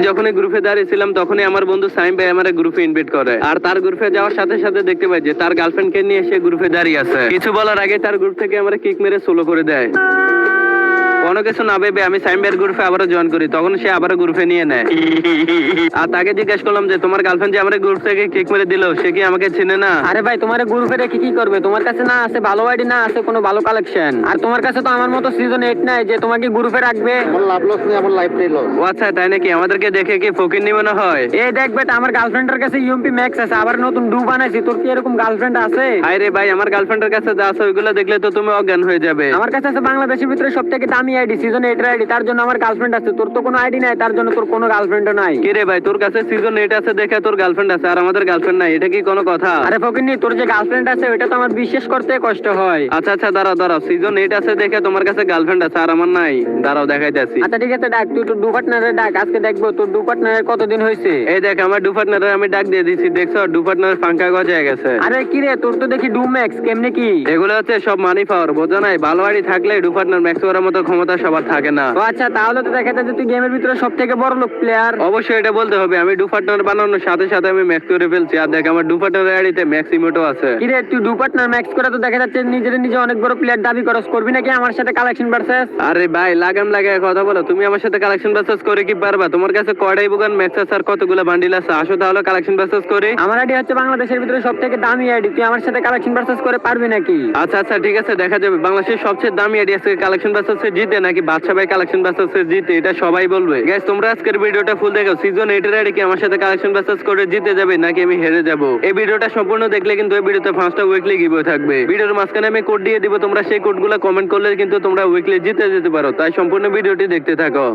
যখনই গ্রুপে দাঁড়িয়েছিলাম তখনই আমার বন্ধু সাইম ভাই আমার গ্রুপে ইনভাইট করে, আর তার গ্রুপে যাওয়ার সাথে সাথে দেখতে পাই যে তার গার্লফ্রেন্ডকে নিয়ে সে গ্রুপে দাঁড়িয়ে আছে। কিছু বলার আগে তার গ্রুপ থেকে আমার কিক মেরে সোলো করে দেয়। কোনো কিছু না ভেবে আমি সাইম ভাইয়ের গ্রুপে আবারও জয়েন করি, তখন সে আবারও গ্রুপে নিয়ে নেয়। আর তাকে জিজ্ঞেস করলাম যে তোমার গার্লফ্রেন্ড যে আমার গ্রুপ থেকে কিক মেরে দিল, সে কি আমাকে চিনে না? আরে ভাই, তোমার গ্রুপে রেখে কি করবে? তোমার কাছে না আছে ভালো আইডি, না আছে কোনো ভালো কালেকশন, আর তোমার কাছে তো আমার মতো সিজন 8 নাই যে তোমাকে গ্রুপে রাখবে। আমার লাভ লস নেই, আমার লাইফটাই লস। ও আচ্ছা, তাই নাকি? আমাদেরকে দেখে কি ফকির নি মনে হয়? এই দেখ বেটা, আমার গার্লফ্রেন্ডের কাছে ইউএমপি ম্যাক্স আছে, আবার নতুন ডু বানাইছি। তোর কি এরকম গার্লফ্রেন্ড আছে? আরে ভাই, আমার গার্লফ্রেন্ডের কাছে যা আছে ওইগুলো দেখলে তো তুমি অজ্ঞান হয়ে যাবে। আমার কাছে আছে বাংলাদেশের ভিতরে সবথেকে দামি আইডি, সিজন 8 এর আইডি, তার জন্য আমার গার্লফ্রেন্ড আছে। তোর তো কোনো আইডি নাই, তার জন্য তোর কোনো গার্লফ্রেন্ডও নাই। কি রে ভাই, তোর কাছে সিজন 8 আছে দেখে তোর গার্লফ্রেন্ড আছে, আর আমাদের গার্লফ্রেন্ড নাই, এটা কি কোনো কথা? আরে ফকিন্নি, তোর যে গার্লফ্রেন্ড আছে ওটা তো আমার বিশ্বাস করতে কষ্ট হয়। আচ্ছা আচ্ছা, দাঁড়াও দাঁড়াও, সিজন 8 আছে দেখে তোমার কাছে গার্লফ্রেন্ড আছে আর আমার নাই? দাঁড়াও দেখাইতেছি। আচ্ছা ঠিক আছে, ডাক তুই তোর ডু পার্টনারে ডাক, আজকে দেখবো তোর ডু পার্টনারের কতদিন হয়েছে। এই দেখ, আমার ডু পার্টনারে আমি ডাক দিয়ে দিছি, দেখছো ডু পার্টনার ফাঙ্কা গজায় গেছে। আরে কি রে, তোর তো দেখি ডু ম্যাক্স, কেমনে কি? এগুলো হচ্ছে সব মানি পাওয়ার, বোঝো নাই? ভালো আইডি থাকলে ডু পার্টনার ম্যাক্স করার মতো ক্ষমতা সবার থাকে না। ও আচ্ছা, তাহলে তো দেখা যাচ্ছে তুই গেমের ভিতরে সব থেকে বড় লোক প্লেয়ার। অবশ্যই এটা বলতে হবে, আমি ডু পার্টনার বানানোর সাথে সাথে আমি ম্যাক্স করে ফেলছি। আর দেখ, আমার ডু পার্টনার আইডিতে ম্যাক্স ইমোটও আছে। কি রে, তুই ডু পার্টনার ম্যাক্স করে তো দেখা যাচ্ছে নিজের নিজে অনেক বড় প্লেয়ার দাবি করস। করবি নাকি আমার সাথে কালেকশন ভার্সেস? আরে ভাই, লাগাম লাগায় কথা বলো। তুমি আমার সাথে কালেকশন ভার্সেস করে কি পারবা? তোমার কাছে কয়টাই বুগান ম্যাক্স আছে আর কতগুলো বান্ডিল আছে? আসো তাহলে কালেকশন ভার্সেস করি। আমার আইডি হচ্ছে বাংলাদেশের ভিতরে সব থেকে দামি আইডি, তুই আমার সাথে কালেকশন ভার্সেস করে পারবি নাকি? আচ্ছা আচ্ছা, ঠিক আছে, দেখা যাবে। বাংলাদেশের সবচেয়ে দামি আইডি আছে কালেকশন ভার্সেসে জিতে নাকি বাদশা ভাই কালেকশন ভার্সেসে জিতে, এটা সবাই বলবে। গাইস, তোমরা আজকের ভিডিওটা ফুল দেখো। সিজন 8 এর আইডি কি আমার সাথে কালেকশন ভার্সেস করে জিতে যাবে নাকি আমি হেরে যাব? এই ভিডিওটা সম্পূর্ণ দেখলে কিন্তু এই ভিডিওতে 5টা উইকলি গিভওয়ে থাকবে। ভিডিওর মাঝখানে আমি কোড দিয়ে দিব, তোমরা সেই কোডগুলো কমেন্ট করলে কিন্তু তোমরা উইকলি জিতে যেতে পারো। তাই সম্পূর্ণ ভিডিওটি দেখতে থাকো।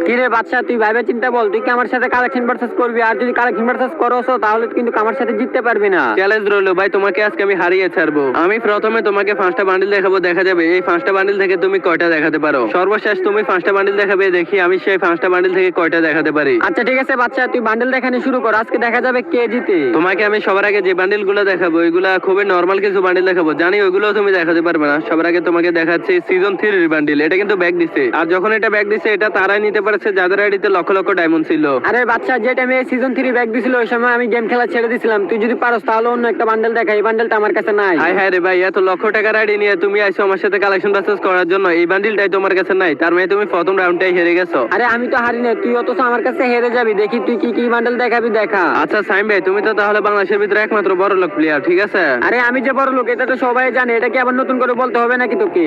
কি রে বাদশা, তুই ভাবে চিন্তা বল, তুই কি আমার সাথে কালেকশন ভার্সেস করবি? আর যদি কালেকশন ভার্সেস করস তাহলে কিন্তু আমার সাথে জিততে পারবি না। চ্যালেঞ্জ রইলো ভাই, তোমাকে আজকে আমি হারিয়ে ছাড়বো। আমি প্রথমে তোমাকে 5টা বান্ডিল দেখাবো, দেখা যাবে এই 5টা বান্ডিল থেকে তুমি কয়টা দেখাতে পারো। সর্বশেষ তুমি 5টা বান্ডিল দেখাবে, দেখি আমি সেই 5টা বান্ডিল থেকে কয়টা দেখাতে পারি। আচ্ছা ঠিক আছে বাদশা, তুই বান্ডেল দেখানো শুরু কর, আজকে দেখা যাবে কে জিতে। তোমাকে আমি সবার আগে যে বান্ডিল গুলো দেখাবো ওইগুলা খুবই নরমাল কিছু বান্ডিল দেখাবো, জানি ওইগুলো তুমি দেখাতে পারবে না। সবার আগে তোমাকে দেখাচ্ছি সিজন 3 এর বান্ডিল। এটা কিন্তু ব্যাগ দিছে, আর যখন এটা ব্যাগ দিছে এটা তারাই নিতে পারছে যাদের আইডিতে লক্ষ লক্ষ ডায়মন্ড ছিল। আরে বাচ্চা, যে টাইমে সিজন 3 ব্যাগ দিছিল ওই সময় আমি গেম খেলা ছেড়ে দিছিলাম। তুই যদি পারস তাহলে অন্য একটা বান্ডেল দেখা, এই বান্ডেলটা আমার কাছে নাই। হাই হাই রে ভাই, এত লক্ষ টাকার আইডি নিয়ে তুমি আইছো আমার সাথে কালেকশন ভার্সেস করার জন্য, এই বান্ডিলটাই তোমার কাছে নাই, তার মানে তুমি প্রথম রাউন্ডটাই হেরে গেছো। আরে আমি তো হারি না, তুই অথচ আমার কাছে হেরে যাবি। দেখি তুই কি কি বান্ডেল দেখাবি, দেখা। আচ্ছা সাইম ভাই, তুমি তো তাহলে বাংলাদেশের ভিতরে একমাত্র বড় লোক প্লেয়ার, ঠিক আছে? আরে আমি যে বড় লোক এটা তো সবাই জানে, এটা কি আবার নতুন করে বলতে হবে নাকি তোকে?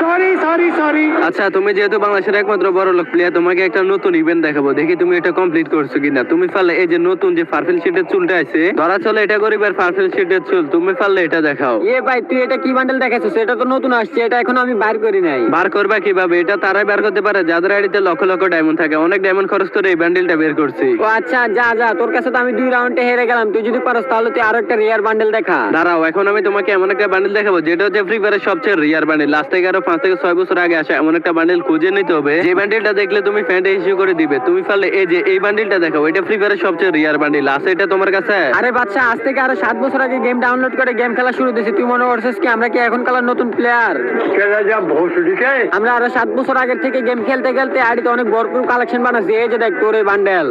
Sorry sorry sorry. আচ্ছা, তুমি যেহেতু বাংলাদেশের একমাত্র বড় লোক প্লেয়ার, তোমাকে একটা নতুন ইভেন্ট দেখাবো, দেখি তুমি এটা কমপ্লিট করছো কিনা। তুমি পারলে এই যে নতুন যে পার্পল শিটের চুলটা আছে, ধরা চলে এটা গরিবের পার্পল শিটের চুল, তুমি পারলে এটা দেখাও। এ ভাই, তুই এটা কি বান্ডেল দেখাচ্ছিস? এটা তো নতুন আসছে, এটা এখনো আমি বার করি নাই। বার করবা কিভাবে? এটা তারাই বার করতে পারে যাদের আইডিতে লক্ষ লক্ষ ডায়মন্ড থাকে। অনেক ডায়মন্ড খরচ করে এই বান্ডেলটা বের করছি। ও আচ্ছা, যা যা, তোর কাছে তো আমি 2 রাউন্ডে হেরে গেলাম। তুই যদি পারস তাহলে তুই আরো একটা রিয়ার বান্ডেল দেখা। দাঁড়াও, এখন আমি তোমাকে এমন একটা বান্ডেল দেখাবো যেটা হচ্ছে ফ্রি ফায়ারের সবচেয়ে রিয়ার বান্ডেল। লাস্ট থেকে আরো 5 থেকে 6 বছর আগে আসা এমন একটা বান্ডেল খুঁজে নিতে হবে যে বান্ডেলটা দেখলে তুমি ফ্যান্ট ইস্যু করে দিবে। তুমি পারলে এই যে এই বান্ডেলটা দেখাও, এটা ফ্রি ফায়ারের সবচেয়ে রিয়ার বান্ডেল আছে, এটা তোমার কাছে? আরে বাচ্চা, আজ থেকে আরো 7 বছর আগে গেম ডাউনলোড করে গেম খেলা শুরু দিয়েছি। তুই মনে করছিস কি আমরা কি এখন কালার নতুন প্লেয়ার? আমরা আরো 7 বছর আগের থেকে গেম খেলতে খেলতে আইডিতে অনেক ভরপুর কালেকশন বানাচ্ছি। এই যে দেখ তোর এই বান্ডেল।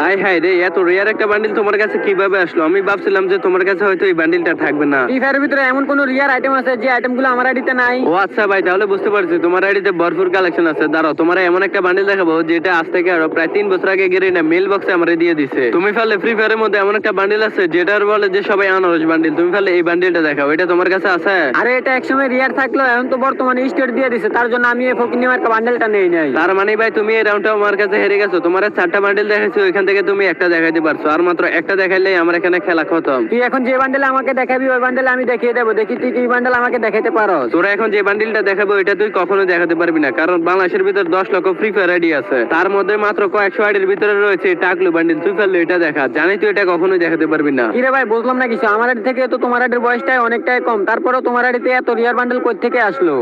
আই হাই রে, এত রিয়ার একটা বান্ডিল তোমার কাছে কিভাবে আসলো? আমি ভাবছিলাম যে তোমার কাছে হয়তো এই বান্ডিলটা থাকবে না। ফ্রি ফায়ারের ভিতরে এমন কোন রিয়ার আইটেম আছে যে আইটেমগুলো আমার আইডিতে নাই? ও আচ্ছা ভাই, তাহলে বুঝতে পারছি তোমার আইডিতে ভরপুর কালেকশন আছে। দাঁড়াও, তোমার এমন একটা বান্ডিল দেখাবো যেটা আজ থেকে আরো প্রায় 3 বছর আগে গেরিনা মেল বক্সে আমারে দিয়ে দিছে। তুমি পারলে ফ্রি ফায়ারের মধ্যে এমন একটা বান্ডিল আছে যেটার বলে যে সবাই আনারস বান্ডিল, তুমি পারলে এই বান্ডিলটা দেখাও, এটা তোমার কাছে আছে? আরে এটা একসময় রিয়ার থাকলো, এখন তো বর্তমানে স্টেট দিয়ে দিছে, তার জন্য আমি এই ফকিনি মার্কা বান্ডেলটা নেই নাই। তার মানে ভাই তুমি এই রাউন্ডটা আমার কাছে হেরে গেছো। তোমার 4টা বান্ডিল দেখাইছো, ওইখান থেকে তুমি একটা দেখাইতে পারছো, আর মাত্র একটা দেখাইলেই আমার এখানে খেলা খতম। তুই এখন যে বান্ডেল আমাকে দেখাবি ওই বান্ডেল আমি দেখিয়ে দেবো, দেখি তুই কি বান্ডেল আমাকে দেখাইতে পারস। তোরা এখন যে বান্ডিলটা দেখাবো এটা তুই কখনো দেখাতে পারবি না, কারণ বাংলাদেশের ভিতর 10 লক্ষ ফ্রি ফায়ার আইডি আছে, তার মধ্যে মাত্র কয়েকশো আইডির ভিতরে রয়েছে টাকলু বান্ডিল। তুই পারলে এটা দেখা, জানি তুই এটা কখনোই দেখাতে পারবি না। কিরে ভাই, বুঝলাম না কিছু। আমার আইডি থেকে তো তোমার আইডির বয়সটাই অনেকটাই কম, তারপরেও তোমার আইডিতে এত রিয়ার বান্ডেল কই থেকে আসলো?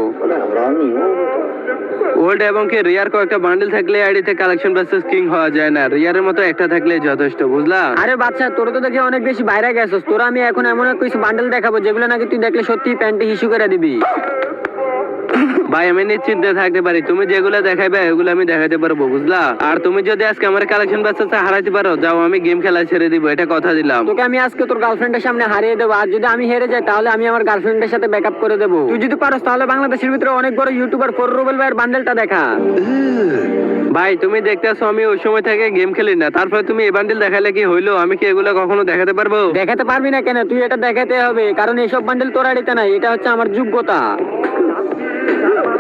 ওল্ড এবং কি রিয়ার কয়েকটা বান্ডিল থাকলে আইডিতে কালেকশন ভার্সেস কিং হওয়া যায় না, রিয়ারের মতো একটা থাকলে যথেষ্ট, বুঝলা? আরে বাচ্চা, তোর তো দেখি অনেক বেশি বাইরে গেছস। তোরা আমি এখন এমন কিছু বান্ডেল দেখাবো যেগুলো নাকি তুই দেখলে সত্যি প্যান্টে হিসু করে দিবি। ভাই আমি নিশ্চিন্তে থাকতে পারি, তুমি যেগুলো দেখাইবে ওগুলো আমি দেখাতে পারবো, বুঝলা? আর তুমি যদি আজকে আমার কালেকশন বাচ্চা হারাইতে পারো, যাও আমি গেম খেলা ছেড়ে দিব, এটা কথা দিলাম। তোকে আমি আজকে তোর গার্লফ্রেন্ডের সামনে হারিয়ে দেবো, আর যদি আমি হেরে যাই তাহলে আমি আমার গার্লফ্রেন্ডের সাথে ব্যাকআপ করে দেবো। তুই যদি পারস তাহলে বাংলাদেশের ভিতরে অনেক বড় ইউটিউবার রুবেল ভাইয়ের বান্ডেলটা দেখা। ভাই তুমি দেখতেছো আমি ওই সময় থেকে গেম খেলি না, তারপরে তুমি এই বান্ডিল দেখালে কি হইলো? আমি কি এগুলো কখনো দেখাতে পারবো? দেখাতে পারবি না কেন? তুই এটা দেখাতে হবে, কারণ এইসব বান্ডেল তোর আড়িতে নাই, এটা হচ্ছে আমার যোগ্যতা।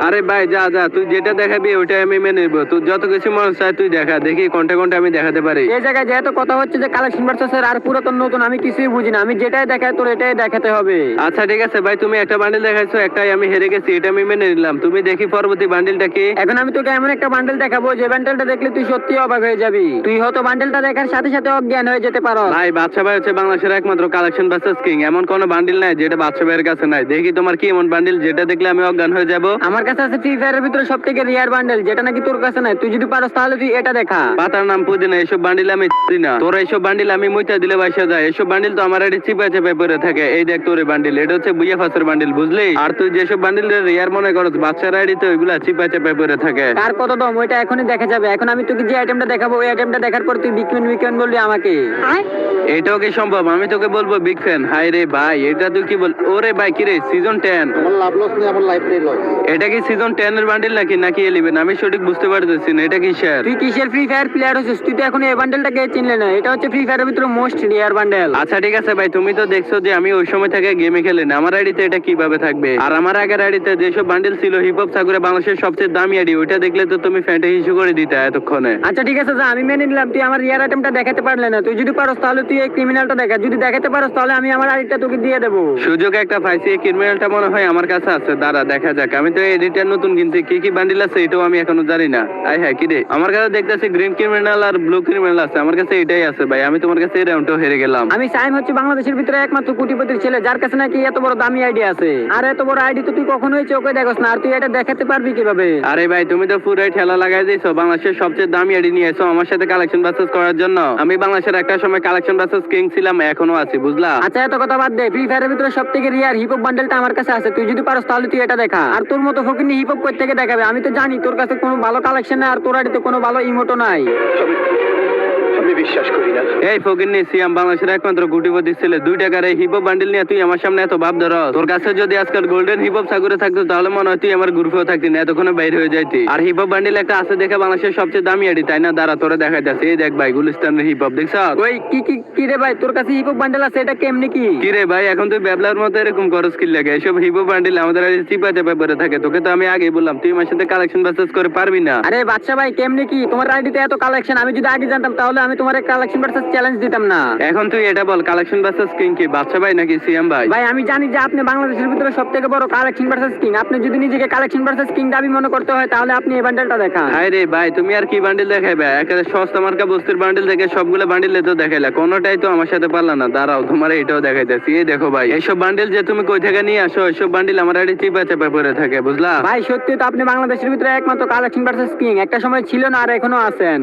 আরে ভাই যা যা, তুই যেটা দেখাবি ওইটাই আমি মেনে নেবো। তুই যত কিছু মন চায় তুই দেখা, দেখি কোনটা কোনটা আমি দেখাতে পারি। এই জায়গায় যেহেতু কথা হচ্ছে যে কালেকশন ভার্সেস আর পুরাতন নতুন, আমি কিছুই বুঝি না, আমি যেটাই দেখাই তোর এটাই দেখাতে হবে। আচ্ছা ঠিক আছে ভাই, তুমি একটা বান্ডিল দেখাইছো, একটাই আমি হেরে গেছি, এটা আমি মেনে নিলাম। তুমি দেখি পরবর্তী বান্ডিলটা কি। এখন আমি তোকে এমন একটা বান্ডেল দেখাবো যে বান্ডেলটা দেখলে তুই সত্যি অবাক হয়ে যাবি। তুই হয়তো বান্ডেলটা দেখার সাথে সাথে অজ্ঞান হয়ে যেতে পারো। ভাই বাদশা ভাই হচ্ছে বাংলাদেশের একমাত্র কালেকশন ভার্সেস কিং, এমন কোনো বান্ডিল নাই যেটা বাদশা ভাইয়ের কাছে নাই। দেখি তোমার কি এমন বান্ডিল যেটা দেখলে আমি অজ্ঞান হয়ে যাব। আমার কাছে আছে ফ্রি ফায়ারের ভিতরে সব থেকে রিয়ার বান্ডেল, যেটা নাকি তোর কাছে নাই। তুই যদি পারস তাহলে তুই এটা দেখা। পাতার নাম পুদিনা, এইসব বান্ডিল আমি চিনি না। তোর এইসব বান্ডিল আমি মুইতা দিলে বাইসা যায়। এইসব বান্ডিল তো আমার আইডি চিপা চেপে পড়ে থাকে। এই দেখ তোর বান্ডিল, এটা হচ্ছে বুইয়া ফাসের বান্ডিল, বুঝলি? আর তুই যেসব বান্ডিল রিয়ার মনে করছ, বাচ্চার আইডি তো ওইগুলা চিপা চেপে পড়ে থাকে। কার কত দম ওইটা এখনই দেখা যাবে। এখন আমি তোকে যে আইটেমটা দেখাবো ওই আইটেমটা দেখার পর তুই বিকমেন বলবি আমাকে। এটাও কি সম্ভব? আমি তোকে বলবো বিগ ফ্যান। হাই রে ভাই, এটা তুই কি বল? ওরে ভাই কি রে, সিজন 10? আমার লাভ লস নেই, আমার লাইফটাই লস। এটা কি সিজন 10 এর বান্ডিল নাকি নাকি 11? আমি সঠিক বুঝতে পারতেছি না, এটা কি শেয়ার? তুই কিসের ফ্রি ফায়ার প্লেয়ার হচ্ছিস? তুই তো এখন এই বান্ডেলটাকে চিনলে না। এটা হচ্ছে ফ্রি ফায়ারের ভিতরে মোস্ট রিয়ার বান্ডেল। আচ্ছা ঠিক আছে ভাই, তুমি তো দেখছো যে আমি ওই সময় থেকে গেমে খেলি না, আমার আইডিতে এটা কিভাবে থাকবে? আর আমার আগের আইডিতে যেসব বান্ডিল ছিল হিপ হপ সাগরে বাংলাদেশের সবচেয়ে দামি আইডি, ওইটা দেখলে তো তুমি ফ্যান্টা ইস্যু করে দিতে এতক্ষণে। আচ্ছা ঠিক আছে, যা আমি মেনে নিলাম তুই আমার রিয়ার আইটেমটা দেখাতে পারলে না। তুই যদি পারস তাহলে তুই এই ক্রিমিনালটা দেখা, যদি দেখাতে পারস তাহলে আমি আমার আইডিটা তোকে দিয়ে দেবো। সুযোগ একটা পাইছি, এই ক্রিমিনালটা মনে হয় আমার কাছে আছে, দাঁড়া দেখা যাক। আমি তো এডিটার নতুন কিনছি, কি কি বান্ডিল আছে এটাও আমি এখনো জানি না। আই হ্যাঁ কি রে, আমার কাছে দেখতেছি গ্রিন ক্রিমিনাল আর ব্লু ক্রিমিনাল আছে, আমার কাছে এটাই আছে ভাই। আমি তোমার কাছে এই রাউন্ডটাও হেরে গেলাম। আমি সাইম হচ্ছে বাংলাদেশের ভিতরে একমাত্র কোটিপতির ছেলে, যার কাছে নাকি এত বড় দামি আইডি আছে। আর এত বড় আইডি তো তুই কখনোই চোখে দেখোস না, আর তুই এটা দেখাতে পারবি কিভাবে? আরে ভাই তুমি তো পুরাই ঠেলা লাগাই দিয়েছো, বাংলাদেশের সবচেয়ে দামি আইডি নিয়ে এসো আমার সাথে কালেকশন বাসেস করার জন্য। আমি বাংলাদেশের একটা সময় কালেকশন বাসেস কিং ছিলাম, এখনো আছি, বুঝলা? আচ্ছা এত কথা বাদ দে, ফ্রি ফায়ারের ভিতরে সব থেকে রিয়ার হিপ হপ বান্ডেলটা আমার কাছে আছে। তুই যদি পারস তাহলে তুই এটা দেখা। আর তোর মতো ফকিনি হিপ হপ কই থেকে দেখাবে? আমি তো জানি তোর কাছে কোনো ভালো কালেকশন নাই, আর তোর আইডিতে কোনো ভালো ইমোটো নাই। আমি বিশ্বাস করি না। এই ফকিন্নি সিয়াম বাংলাদেশের একমাত্র কোটিপতি ছেলে, 2 টাকার এই হিপ হপ বান্ডিল নিয়ে তুই আমার সামনে এত ভাব ধর। তোর কাছে যদি আজকাল গোল্ডেন হিপ হপ সাগরে থাকতো তাহলে মনে হয় তুই আমার গ্রুপেও থাকতি না, এতক্ষণে বাইরে হয়ে যাইতি। আর হিপ হপ বান্ডিল একটা আছে দেখে বাংলাদেশের সবচেয়ে দামি আইডি, তাই না? দাঁড়া তোরা দেখাই যাচ্ছে, এই দেখ ভাই গুলিস্তানের হিপ হপ, দেখছ? ওই কি কি কি রে ভাই, তোর কাছে হিপ হপ বান্ডেল আছে, এটা কেমনি কি? কি রে ভাই, এখন তুই ব্যাবলার মতো এরকম করস কি লাগে? এসব হিপ হপ বান্ডিল আমাদের আইডি চিপা চাপা পড়ে থাকে। তোকে তো আমি আগেই বললাম তুই আমার সাথে কালেকশন বাসেস করে পারবি না। আরে বাচ্চা ভাই কেমনি কি? তোমার আইডিতে এত কালেকশন, আমি যদি আগে জানতাম তাহলে আমি তোমার কালেকশন ভার্সেস চ্যালেঞ্জ দিতাম না। এখন তুই এটা বল, কালেকশন বাসেস কিং কি বাদশা ভাই নাকি সিয়াম ভাই? ভাই আমি জানি যে আপনি বাংলাদেশের ভিতরে সব থেকে বড় কালেকশন ভার্সেস কিং। আপনি যদি নিজেকে কালেকশন ভার্সেস কিং দাবি মনে করতে হয় তাহলে আপনি এই বান্ডেলটা দেখান। হায় রে ভাই, তুমি আর কি বান্ডিল দেখাইবে? একেবারে সস্তা মার্কা বস্তির বান্ডিল থেকে সবগুলো বান্ডিল তো দেখাইলা, কোনোটাই তো আমার সাথে পারলা না। দাঁড়াও তোমার এটাও দেখাইতেছি, এই দেখো ভাই, এইসব বান্ডিল যে তুমি কই থেকে নিয়ে আসো, এইসব বান্ডিল আমার আইডি চিপা চাপা পড়ে থাকে, বুঝলা? ভাই সত্যি তো আপনি বাংলাদেশের ভিতরে একমাত্র কালেকশন ভার্সেস কিং, একটা সময় ছিল না আর এখনো আছেন।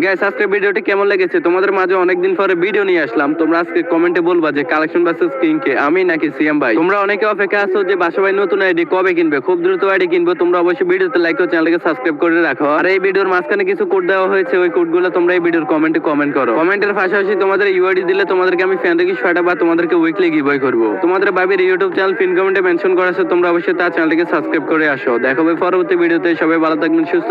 গাইস আজকে ভিডিওটি কেমন লেগেছে? তোমাদের মাঝে অনেকদিন পরে ভিডিও নিয়ে আসলাম। তোমরা আজকে কমেন্টে বলবা যে কালেকশন ভার্সেস কিং কে, আমি নাকি সিএম ভাই? তোমরা অনেকে অপেক্ষা আছো যে বাসা ভাই নতুন আইডি কবে কিনবে। খুব দ্রুত আইডি কিনবো। তোমরা অবশ্যই ভিডিওতে লাইক ও চ্যানেলকে সাবস্ক্রাইব করে রাখো। আর এই ভিডিওর মাঝখানে কিছু কোড দেওয়া হয়েছে, ওই কোডগুলো তোমরা এই ভিডিওর কমেন্টে কমেন্ট করো। কমেন্টের পাশাপাশি তোমাদের ইউআইডি দিলে তোমাদেরকে আমি ফ্যান রিকোয়েস্ট পাঠাবো, তোমাদেরকে উইকলি গিভওয়ে করবো। তোমাদের ভাবির ইউটিউব চ্যানেল পিন কমেন্টে মেনশন করা আছে, তোমরা অবশ্যই তার চ্যানেলটিকে সাবস্ক্রাইব করে আসো। দেখা হবে পরবর্তী ভিডিওতে। সবাই ভালো থাকবেন, সুস্থ